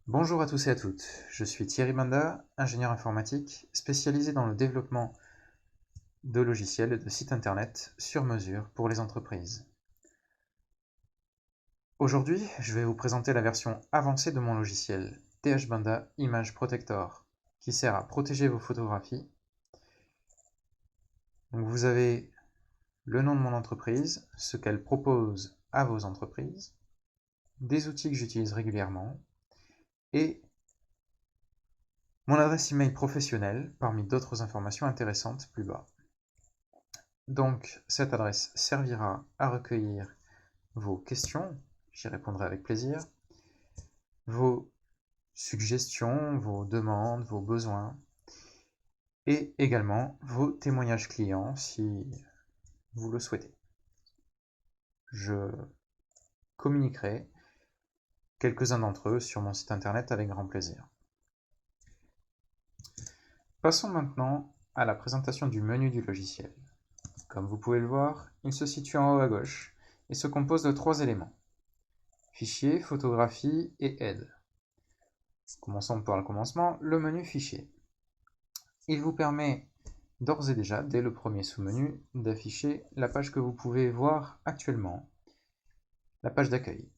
Bonjour à tous et à toutes, je suis Thierry Banda, ingénieur informatique spécialisé dans le développement de logiciels et de sites internet sur mesure pour les entreprises. Aujourd'hui, je vais vous présenter la version avancée de mon logiciel TH Banda Image Protector qui sert à protéger vos photographies. Donc vous avez le nom de mon entreprise, ce qu'elle propose à vos entreprises, des outils que j'utilise régulièrement et mon adresse email professionnelle parmi d'autres informations intéressantes plus bas. Donc cette adresse servira à recueillir vos questions, j'y répondrai avec plaisir, vos suggestions, vos demandes, vos besoins, et également vos témoignages clients si vous le souhaitez. Je communiquerai quelques-uns d'entre eux sur mon site internet avec grand plaisir. Passons maintenant à la présentation du menu du logiciel. Comme vous pouvez le voir, il se situe en haut à gauche et se compose de 3 éléments: fichier, photographie et aide. Commençons par le commencement, le menu fichier. Il vous permet d'ores et déjà, dès le premier sous-menu, d'afficher la page que vous pouvez voir actuellement, la page d'accueil.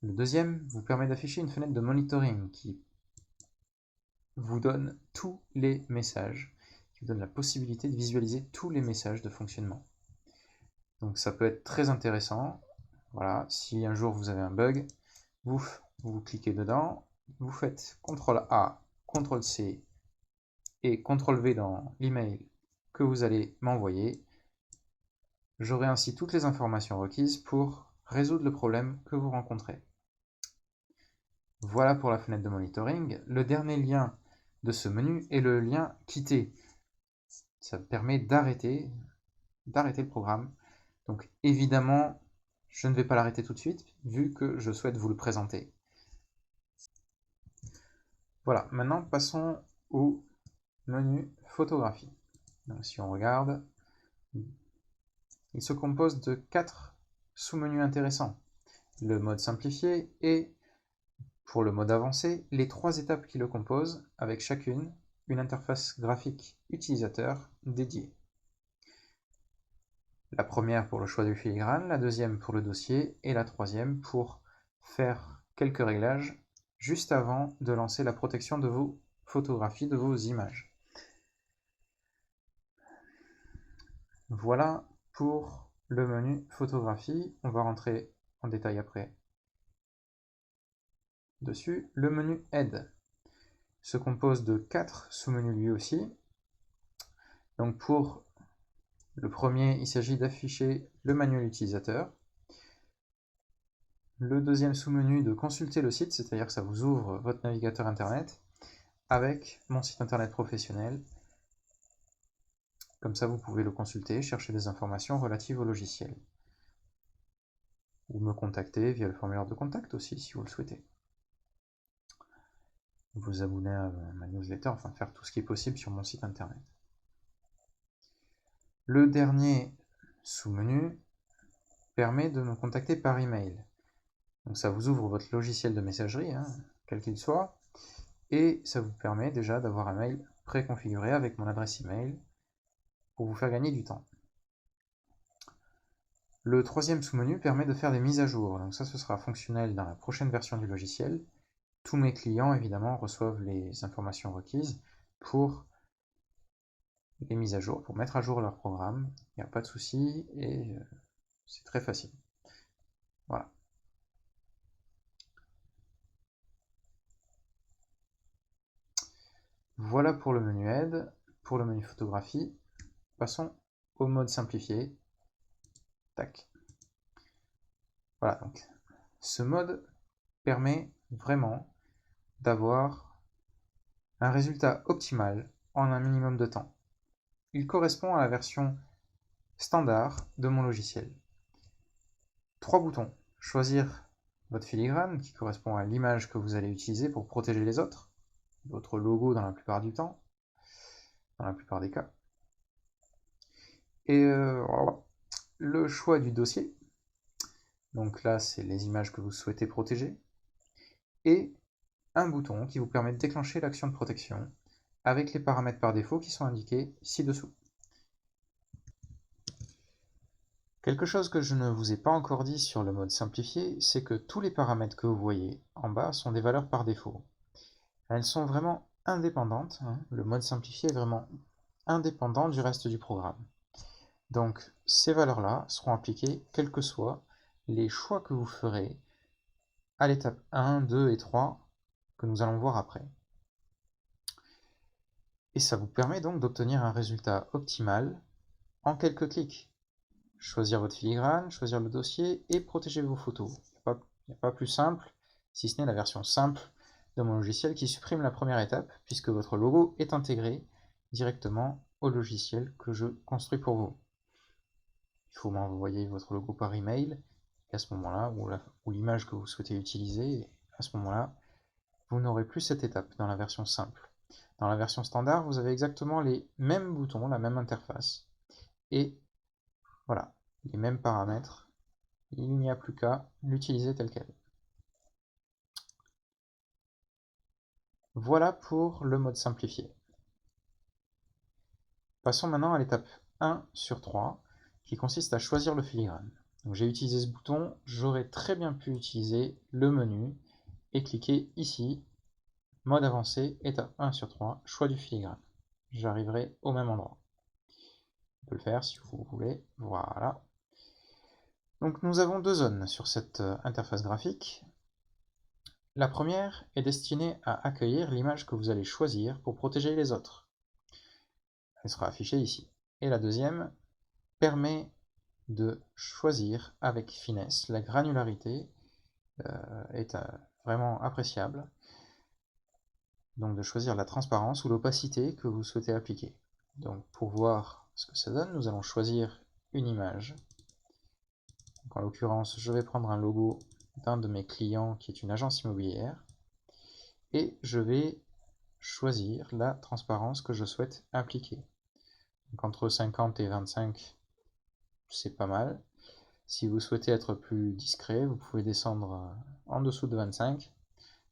Le deuxième vous permet d'afficher une fenêtre de monitoring qui vous donne tous les messages, qui vous donne la possibilité de visualiser tous les messages de fonctionnement. Donc ça peut être très intéressant. Voilà, si un jour vous avez un bug, vous cliquez dedans, vous faites CTRL-A, CTRL-C et CTRL-V dans l'email que vous allez m'envoyer. J'aurai ainsi toutes les informations requises pour résoudre le problème que vous rencontrez. Voilà pour la fenêtre de monitoring. Le dernier lien de ce menu est le lien quitter. Ça permet d'arrêter le programme. Donc évidemment, je ne vais pas l'arrêter tout de suite, vu que je souhaite vous le présenter. Voilà, maintenant passons au menu photographie. Donc, si on regarde, il se compose de 4 sous-menus intéressants. Le mode simplifié et, pour le mode avancé, les 3 étapes qui le composent, avec chacune une interface graphique utilisateur dédiée. La première pour le choix du filigrane, la deuxième pour le dossier et la troisième pour faire quelques réglages juste avant de lancer la protection de vos photographies, de vos images. Voilà pour le menu photographie. On va rentrer en détail après dessus. Le menu aide se compose de 4 sous-menus lui aussi. Donc pour le premier, il s'agit d'afficher le manuel utilisateur. Le deuxième sous-menu de consulter le site, c'est-à-dire que ça vous ouvre votre navigateur internet avec mon site internet professionnel. Comme ça, vous pouvez le consulter, chercher des informations relatives au logiciel. Ou me contacter via le formulaire de contact aussi, si vous le souhaitez. Vous abonner à ma newsletter, enfin faire tout ce qui est possible sur mon site internet. Le dernier sous-menu permet de me contacter par email. Donc ça vous ouvre votre logiciel de messagerie, quel qu'il soit, et ça vous permet déjà d'avoir un mail préconfiguré avec mon adresse email pour vous faire gagner du temps. Le troisième sous-menu permet de faire des mises à jour, donc ça ce sera fonctionnel dans la prochaine version du logiciel. Tous mes clients évidemment reçoivent les informations requises pour les mises à jour, pour mettre à jour leur programme, il n'y a pas de souci et c'est très facile. Voilà. Voilà pour le menu aide. Pour le menu photographie, passons au mode simplifié. Tac. Voilà, donc ce mode permet vraiment d'avoir un résultat optimal en un minimum de temps. Il correspond à la version standard de mon logiciel. 3 boutons. Choisir votre filigrane qui correspond à l'image que vous allez utiliser pour protéger les autres, votre logo dans la plupart du temps, dans la plupart des cas. Et le choix du dossier. Donc là, c'est les images que vous souhaitez protéger. Et un bouton qui vous permet de déclencher l'action de protection avec les paramètres par défaut qui sont indiqués ci-dessous. Quelque chose que je ne vous ai pas encore dit sur le mode simplifié, c'est que tous les paramètres que vous voyez en bas sont des valeurs par défaut. Elles sont vraiment indépendantes, hein. Le mode simplifié est vraiment indépendant du reste du programme. Donc ces valeurs-là seront appliquées quels que soient les choix que vous ferez à l'étape 1, 2 et 3 que nous allons voir après. Et ça vous permet donc d'obtenir un résultat optimal en quelques clics. Choisir votre filigrane, choisir le dossier et protéger vos photos. Il n'y a pas plus simple, si ce n'est la version simple de mon logiciel qui supprime la première étape, puisque votre logo est intégré directement au logiciel que je construis pour vous. Il faut m'envoyer votre logo par email, et à ce moment-là, ou l'image que vous souhaitez utiliser, et à ce moment-là, vous n'aurez plus cette étape dans la version simple. Dans la version standard, vous avez exactement les mêmes boutons, la même interface, et voilà, les mêmes paramètres. Il n'y a plus qu'à l'utiliser tel quel. Voilà pour le mode simplifié. Passons maintenant à l'étape 1 sur 3, qui consiste à choisir le filigrane. Donc j'ai utilisé ce bouton, j'aurais très bien pu utiliser le menu et cliquer ici, mode avancé, étape 1 sur 3, choix du filigrane. J'arriverai au même endroit. On peut le faire si vous voulez, voilà. Donc nous avons deux zones sur cette interface graphique. La première est destinée à accueillir l'image que vous allez choisir pour protéger les autres. Elle sera affichée ici. Et la deuxième permet de choisir avec finesse. La granularité est vraiment appréciable. Donc de choisir la transparence ou l'opacité que vous souhaitez appliquer. Donc pour voir ce que ça donne, nous allons choisir une image. Donc en l'occurrence, je vais prendre un logo d'un de mes clients qui est une agence immobilière. Et je vais choisir la transparence que je souhaite appliquer. Donc entre 50 et 25, c'est pas mal. Si vous souhaitez être plus discret, vous pouvez descendre en dessous de 25.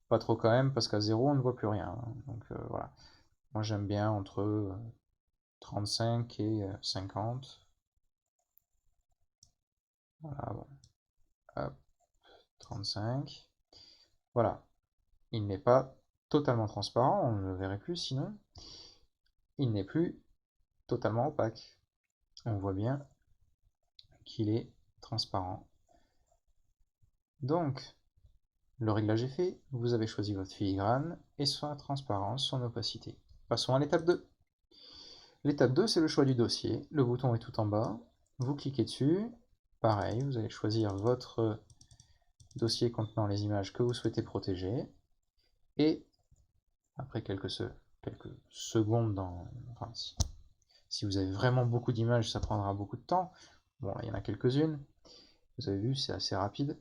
Pas trop quand même, parce qu'à 0, on ne voit plus rien. Donc voilà. Moi j'aime bien entre 35 et 50. Voilà, bon. Hop, 35. Voilà. Il n'est pas totalement transparent, on ne le verrait plus sinon. Il n'est plus totalement opaque. On voit bien qu'il est transparent. Donc, le réglage est fait, vous avez choisi votre filigrane et sa transparence, son opacité. Passons à l'étape 2. L'étape 2, c'est le choix du dossier. Le bouton est tout en bas. Vous cliquez dessus. Pareil, vous allez choisir votre dossier contenant les images que vous souhaitez protéger. Et après quelques secondes, enfin, si vous avez vraiment beaucoup d'images, ça prendra beaucoup de temps. Bon, là, il y en a quelques-unes. Vous avez vu, c'est assez rapide.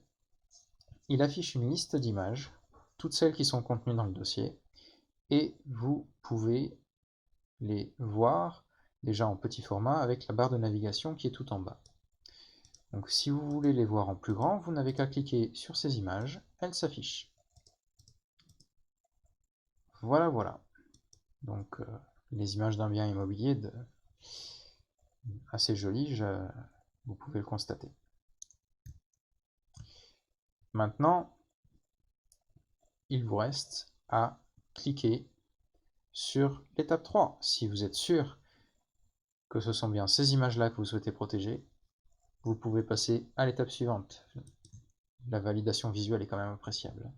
Il affiche une liste d'images, toutes celles qui sont contenues dans le dossier, et vous pouvez les voir déjà en petit format avec la barre de navigation qui est tout en bas. Donc si vous voulez les voir en plus grand, vous n'avez qu'à cliquer sur ces images, elles s'affichent. Voilà, voilà. Donc les images d'un bien immobilier assez jolies, vous pouvez le constater. Maintenant, il vous reste à cliquer sur l'étape 3. Si vous êtes sûr que ce sont bien ces images-là que vous souhaitez protéger, vous pouvez passer à l'étape suivante. La validation visuelle est quand même appréciable.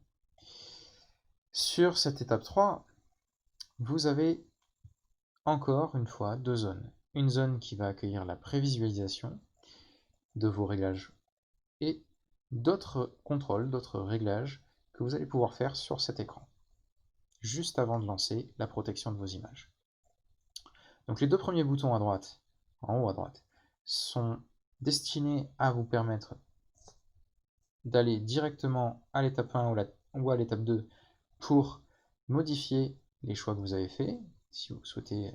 Sur cette étape 3, vous avez encore une fois deux zones. Une zone qui va accueillir la prévisualisation de vos réglages et d'autres contrôles, d'autres réglages que vous allez pouvoir faire sur cet écran, juste avant de lancer la protection de vos images. Donc les deux premiers boutons à droite, en haut à droite, sont destinés à vous permettre d'aller directement à l'étape 1 ou à l'étape 2 pour modifier les choix que vous avez faits, si vous souhaitez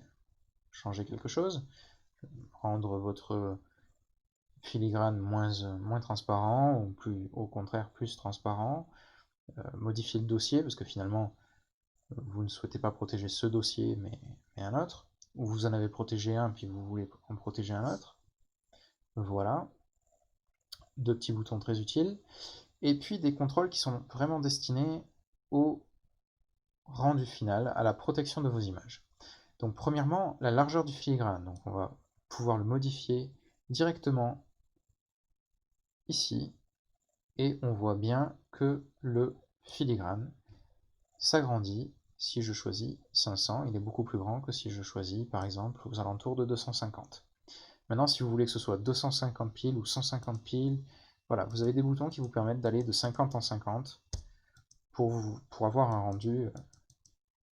changer quelque chose, rendre votre filigrane moins transparent, ou au contraire plus transparent, modifier le dossier, parce que finalement vous ne souhaitez pas protéger ce dossier mais un autre, ou vous en avez protégé un puis vous voulez en protéger un autre. Voilà, deux petits boutons très utiles. Et puis des contrôles qui sont vraiment destinés au rendu final, à la protection de vos images. Donc premièrement, la largeur du filigrane. Donc on va pouvoir le modifier directement ici, et on voit bien que le filigrane s'agrandit. Si je choisis 500, il est beaucoup plus grand que si je choisis par exemple aux alentours de 250. Maintenant, si vous voulez que ce soit 250 piles ou 150 piles, voilà, vous avez des boutons qui vous permettent d'aller de 50 en 50 pour avoir un rendu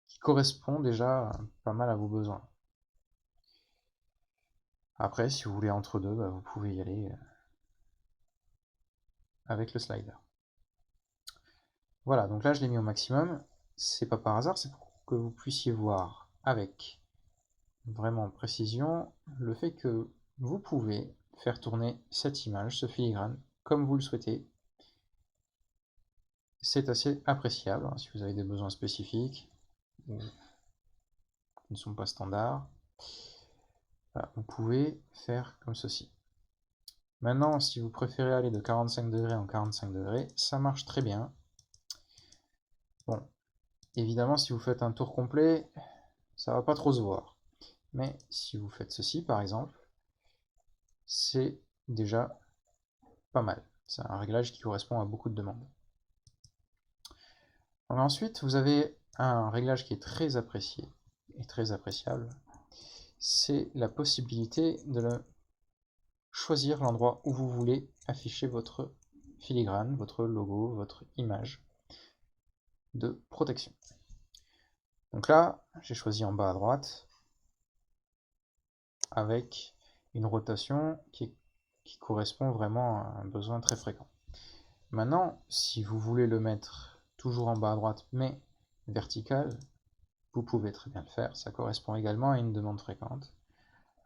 qui correspond déjà pas mal à vos besoins. Après, si vous voulez entre deux, vous pouvez y aller avec le slider. Voilà, donc là je l'ai mis au maximum. C'est pas par hasard, c'est pour que vous puissiez voir avec vraiment précision le fait que vous pouvez faire tourner cette image, ce filigrane, comme vous le souhaitez. C'est assez appréciable hein, si vous avez des besoins spécifiques ou qui ne sont pas standards. Voilà, vous pouvez faire comme ceci. Maintenant, si vous préférez aller de 45 degrés en 45 degrés, ça marche très bien. Bon, évidemment, si vous faites un tour complet, ça va pas trop se voir. Mais si vous faites ceci, par exemple, c'est déjà pas mal. C'est un réglage qui correspond à beaucoup de demandes. Donc ensuite, vous avez un réglage qui est très apprécié et très appréciable. C'est la possibilité de choisir l'endroit où vous voulez afficher votre filigrane, votre logo, votre image de protection. Donc là, j'ai choisi en bas à droite avec une rotation qui correspond vraiment à un besoin très fréquent. Maintenant, si vous voulez le mettre toujours en bas à droite mais vertical, vous pouvez très bien le faire. Ça correspond également à une demande fréquente.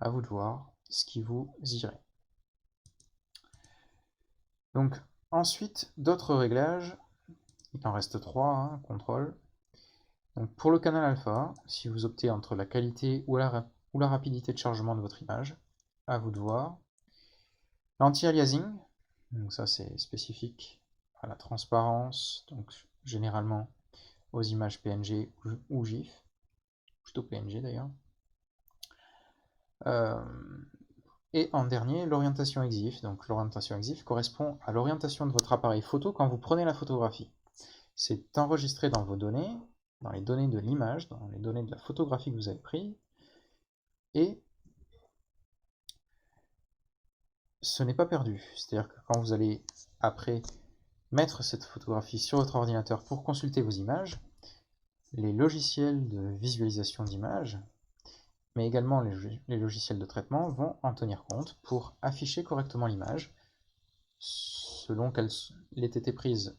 À vous de voir ce qui vous irait. Donc ensuite, d'autres réglages. Il en reste 3, hein, contrôle. Donc pour le canal alpha, si vous optez entre la qualité ou la rapidité de chargement de votre image, à vous de voir. L'anti-aliasing, donc ça c'est spécifique à la transparence, donc généralement aux images PNG ou GIF, plutôt PNG d'ailleurs. Et en dernier, l'orientation EXIF. Donc l'orientation EXIF correspond à l'orientation de votre appareil photo quand vous prenez la photographie. C'est enregistré dans vos données, dans les données de l'image, dans les données de la photographie que vous avez prise, et ce n'est pas perdu. C'est-à-dire que quand vous allez après mettre cette photographie sur votre ordinateur pour consulter vos images, les logiciels de visualisation d'images, mais également les logiciels de traitement vont en tenir compte pour afficher correctement l'image selon qu'elle ait été prise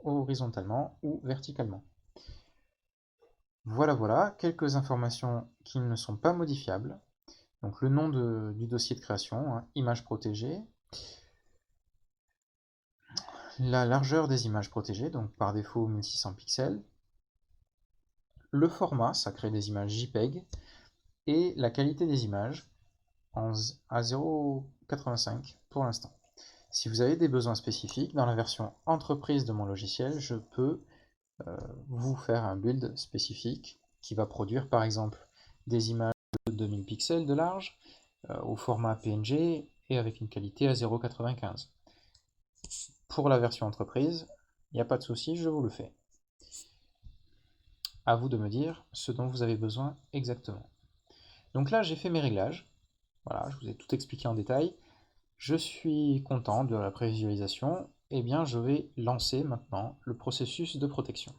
horizontalement ou verticalement. Voilà, quelques informations qui ne sont pas modifiables. Donc le nom du dossier de création, hein, image protégée, la largeur des images protégées, donc par défaut 1600 pixels, le format, ça crée des images JPEG, et la qualité des images à 0,85 pour l'instant. Si vous avez des besoins spécifiques, dans la version entreprise de mon logiciel, je peux vous faire un build spécifique qui va produire par exemple des images de 2000 pixels de large au format PNG et avec une qualité à 0,95. Pour la version entreprise, il n'y a pas de souci, je vous le fais. À vous de me dire ce dont vous avez besoin exactement. Donc là, j'ai fait mes réglages. Voilà, je vous ai tout expliqué en détail. Je suis content de la prévisualisation. Eh bien, je vais lancer maintenant le processus de protection.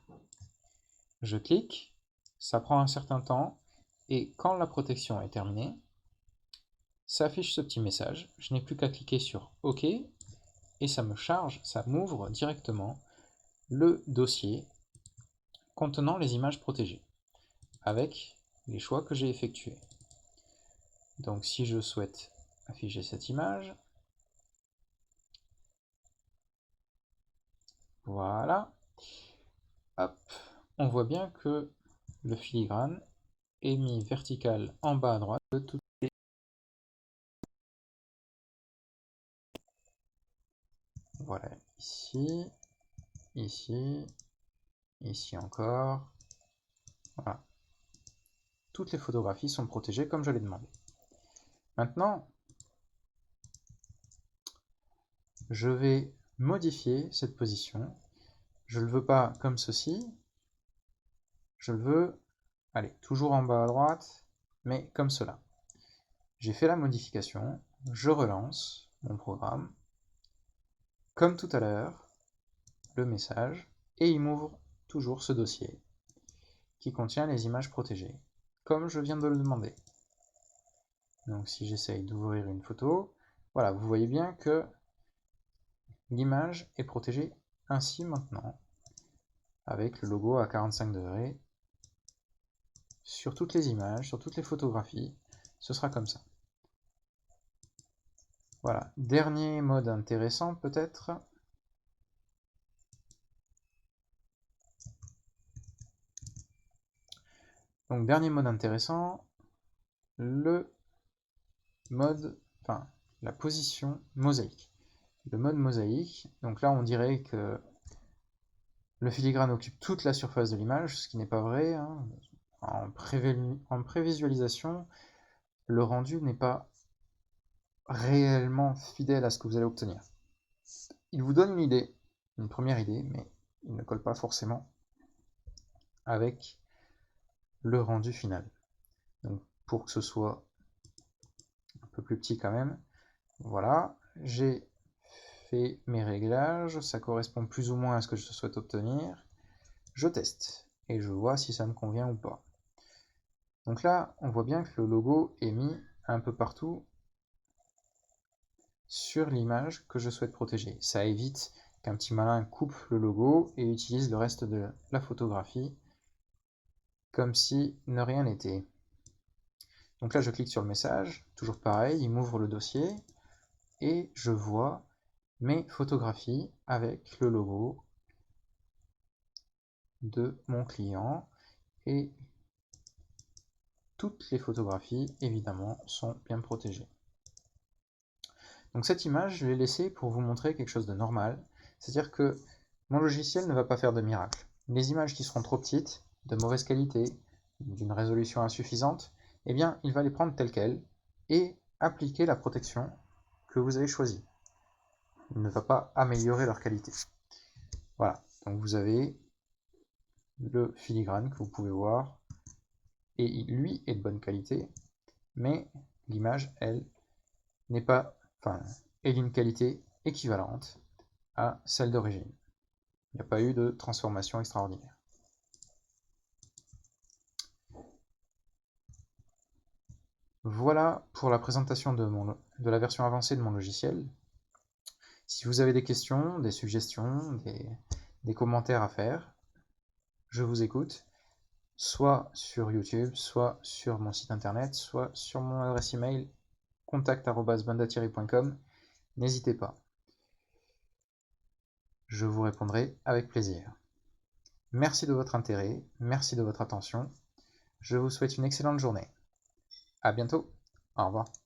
Je clique, ça prend un certain temps, et quand la protection est terminée, ça affiche ce petit message. Je n'ai plus qu'à cliquer sur OK, et ça me charge, ça m'ouvre directement le dossier contenant les images protégées, avec les choix que j'ai effectués. Donc si je souhaite afficher cette image, voilà, hop, on voit bien que le filigrane est mis vertical en bas à droite de toutes les... Voilà, ici, ici, ici encore. Voilà. Toutes les photographies sont protégées comme je l'ai demandé. Maintenant, je vais modifier cette position. Je ne le veux pas comme ceci. Je le veux, allez, toujours en bas à droite, mais comme cela. J'ai fait la modification. Je relance mon programme. Comme tout à l'heure, le message, et il m'ouvre toujours ce dossier qui contient les images protégées, comme je viens de le demander. Donc si j'essaye d'ouvrir une photo, voilà, vous voyez bien que l'image est protégée ainsi maintenant, avec le logo à 45 degrés. Sur toutes les images, sur toutes les photographies, ce sera comme ça. Voilà, dernier mode intéressant peut-être. Donc dernier mode intéressant, le mode, enfin la position mosaïque. Le mode mosaïque, donc là on dirait que le filigrane occupe toute la surface de l'image, ce qui n'est pas vrai, hein. En prévisualisation, le rendu n'est pas réellement fidèle à ce que vous allez obtenir. Il vous donne une idée, une première idée, mais il ne colle pas forcément avec le rendu final. Donc pour que ce soit un peu plus petit quand même, voilà, j'ai fait mes réglages, ça correspond plus ou moins à ce que je souhaite obtenir. Je teste et je vois si ça me convient ou pas. Donc là, on voit bien que le logo est mis un peu partout sur l'image que je souhaite protéger. Ça évite qu'un petit malin coupe le logo et utilise le reste de la photographie comme si ne rien n'était. Donc là, je clique sur le message, toujours pareil, il m'ouvre le dossier et je vois mes photographies avec le logo de mon client et toutes les photographies, évidemment, sont bien protégées. Donc cette image, je l'ai laissée pour vous montrer quelque chose de normal, c'est-à-dire que mon logiciel ne va pas faire de miracle. Les images qui seront trop petites, de mauvaise qualité, d'une résolution insuffisante, eh bien, il va les prendre telles quelles et appliquer la protection que vous avez choisie. Il ne va pas améliorer leur qualité. Voilà, donc vous avez le filigrane que vous pouvez voir, et lui est de bonne qualité, mais l'image, elle, n'est pas, enfin, est d'une qualité équivalente à celle d'origine. Il n'y a pas eu de transformation extraordinaire. Voilà pour la présentation de la version avancée de mon logiciel. Si vous avez des questions, des suggestions, des commentaires à faire, je vous écoute, soit sur YouTube, soit sur mon site internet, soit sur mon adresse email contact@bandatieri.com. N'hésitez pas. Je vous répondrai avec plaisir. Merci de votre intérêt, merci de votre attention. Je vous souhaite une excellente journée. À bientôt. Au revoir.